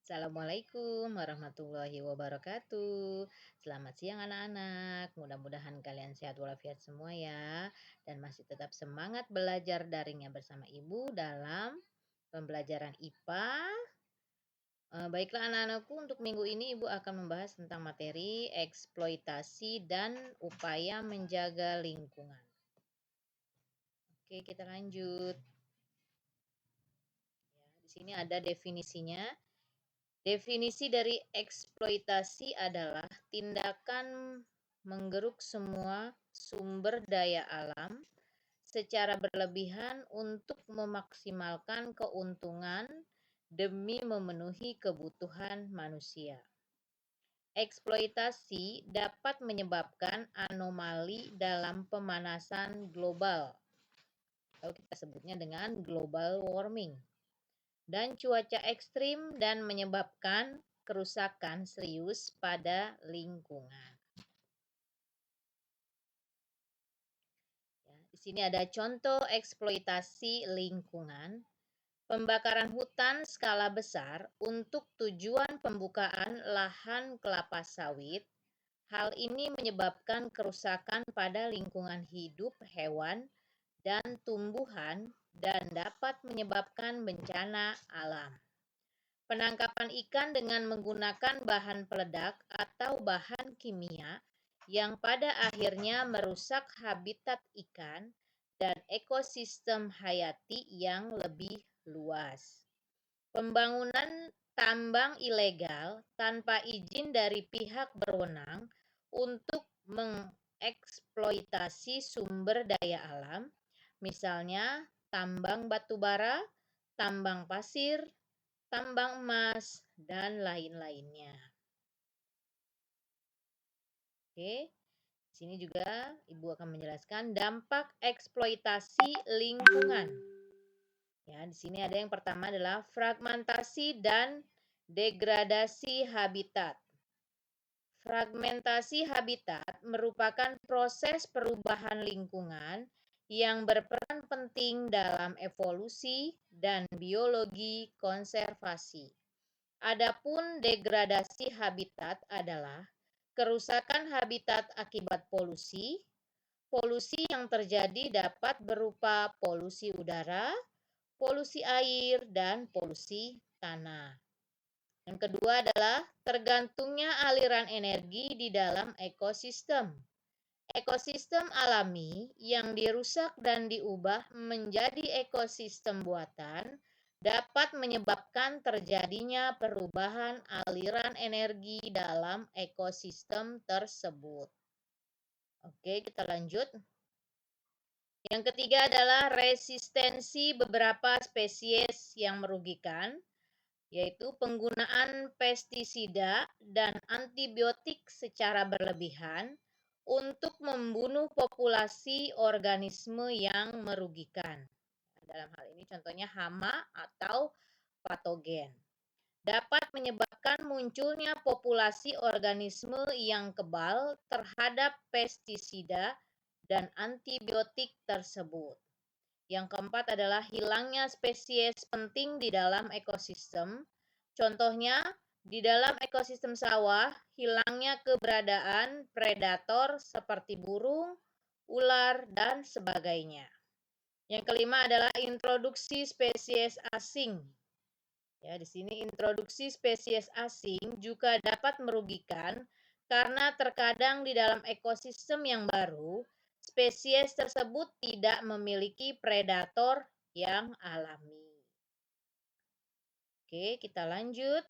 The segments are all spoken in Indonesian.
Assalamualaikum warahmatullahi wabarakatuh. Selamat siang anak-anak. Mudah-mudahan kalian sehat walafiat semua ya. Dan masih tetap semangat belajar daringnya bersama Ibu dalam pembelajaran IPA. Baiklah anak-anakku, untuk minggu ini Ibu akan membahas tentang materi eksploitasi dan upaya menjaga lingkungan. Oke, kita lanjut. Ya, di sini ada definisinya. Definisi dari eksploitasi adalah tindakan menggeruk semua sumber daya alam secara berlebihan untuk memaksimalkan keuntungan demi memenuhi kebutuhan manusia. Eksploitasi dapat menyebabkan anomali dalam pemanasan global, atau kita sebutnya dengan global warming, dan cuaca ekstrim dan menyebabkan kerusakan serius pada lingkungan. Ya, di sini ada contoh eksploitasi lingkungan. Pembakaran hutan skala besar untuk tujuan pembukaan lahan kelapa sawit. Hal ini menyebabkan kerusakan pada lingkungan hidup hewan dan tumbuhan dan dapat menyebabkan bencana alam. Penangkapan ikan dengan menggunakan bahan peledak atau bahan kimia yang pada akhirnya merusak habitat ikan dan ekosistem hayati yang lebih luas. Pembangunan tambang ilegal tanpa izin dari pihak berwenang untuk mengeksploitasi sumber daya alam, misalnya tambang batu bara, tambang pasir, tambang emas, dan lain-lainnya. Oke, di sini juga Ibu akan menjelaskan dampak eksploitasi lingkungan. Ya, di sini ada yang pertama adalah fragmentasi dan degradasi habitat. Fragmentasi habitat merupakan proses perubahan lingkungan yang berperan penting dalam evolusi dan biologi konservasi. Adapun degradasi habitat adalah kerusakan habitat akibat polusi. Polusi yang terjadi dapat berupa polusi udara, polusi air, dan polusi tanah. Yang kedua adalah tergantungnya aliran energi di dalam ekosistem. Ekosistem alami yang dirusak dan diubah menjadi ekosistem buatan dapat menyebabkan terjadinya perubahan aliran energi dalam ekosistem tersebut. Oke, kita lanjut. Yang ketiga adalah resistensi beberapa spesies yang merugikan, yaitu penggunaan pestisida dan antibiotik secara berlebihan untuk membunuh populasi organisme yang merugikan. Dalam hal ini contohnya hama atau patogen. Dapat menyebabkan munculnya populasi organisme yang kebal terhadap pestisida dan antibiotik tersebut. Yang keempat adalah hilangnya spesies penting di dalam ekosistem. Contohnya, di dalam ekosistem sawah, hilangnya keberadaan predator seperti burung, ular, dan sebagainya. Yang kelima adalah introduksi spesies asing. Ya, di sini introduksi spesies asing juga dapat merugikan karena terkadang di dalam ekosistem yang baru, spesies tersebut tidak memiliki predator yang alami. Oke, kita lanjut.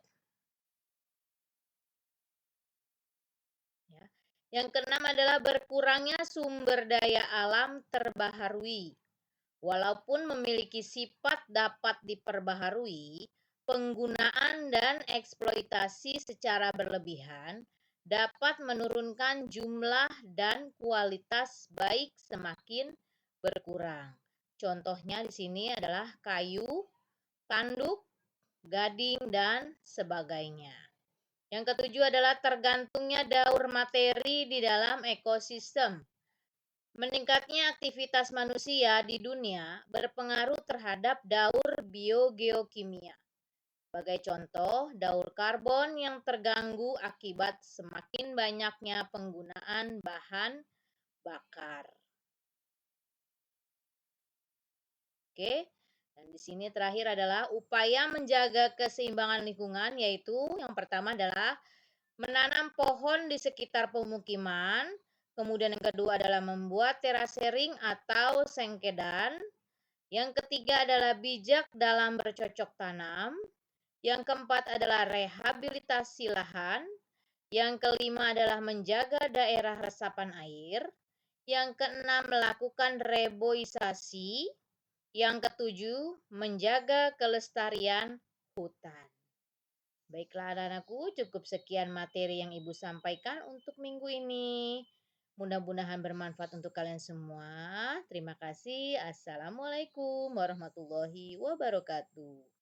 Ya. Yang keenam adalah berkurangnya sumber daya alam terbaharui. Walaupun memiliki sifat dapat diperbaharui, penggunaan dan eksploitasi secara berlebihan dapat menurunkan jumlah dan kualitas baik semakin berkurang. Contohnya di sini adalah kayu, tanduk, gading, dan sebagainya. Yang ketujuh adalah tergantungnya daur materi di dalam ekosistem. Meningkatnya aktivitas manusia di dunia berpengaruh terhadap daur biogeokimia. Sebagai contoh, daur karbon yang terganggu akibat semakin banyaknya penggunaan bahan bakar. Oke. Dan di sini terakhir adalah upaya menjaga keseimbangan lingkungan, yaitu yang pertama adalah menanam pohon di sekitar pemukiman. Kemudian yang kedua adalah membuat terasering atau sengkedan. Yang ketiga adalah bijak dalam bercocok tanam. Yang keempat adalah rehabilitasi lahan. Yang kelima adalah menjaga daerah resapan air. Yang keenam melakukan reboisasi. Yang ketujuh menjaga kelestarian hutan. Baiklah anak-anakku, cukup sekian materi yang Ibu sampaikan untuk minggu ini. Mudah-mudahan bermanfaat untuk kalian semua. Terima kasih. Assalamualaikum warahmatullahi wabarakatuh.